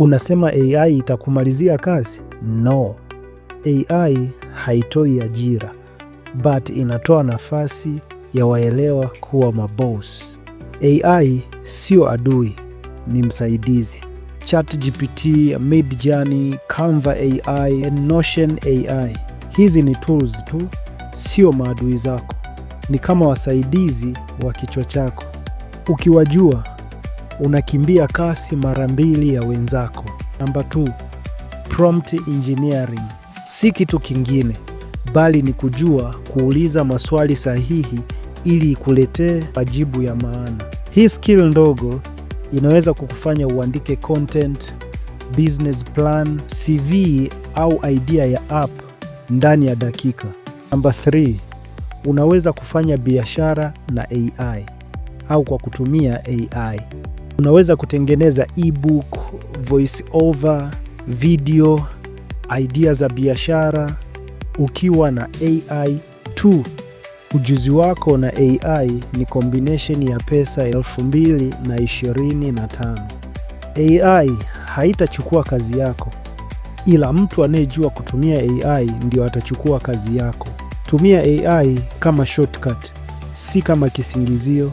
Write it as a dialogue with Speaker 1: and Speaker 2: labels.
Speaker 1: Unasema AI itakumalizia kazi? No. AI haitoi ajira, but inatoa nafasi ya waelewa kuwa maboss. AI sio adui, ni msaidizi. ChatGPT, Midjourney, Canva AI, Notion AI. Hizi ni tools tu, sio maadui zako. Ni kama wasaidizi wa kichwa chako. Ukiwajua, unakimbia kasi mara 2 ya wenzako. Namba 2, prompt engineering. Si kitu kingine, bali ni kujua kuuliza maswali sahihi ili ikuletee majibu ya maana. Hii skill ndogo inaweza kukufanya uandike content, business plan, CV au idea ya app ndani ya dakika. Namba 3, unaweza kufanya biashara na AI au kwa kutumia AI. Unaweza kutengeneza ebook, voice over, video, idea za biashara ukiwa na AI tu. Ujuzi wako na AI ni combination ya pesa 2025. AI haitachukua kazi yako, ila mtu anayejua kutumia AI ndio atachukua kazi yako. Tumia AI kama shortcut, si kama kisingizio.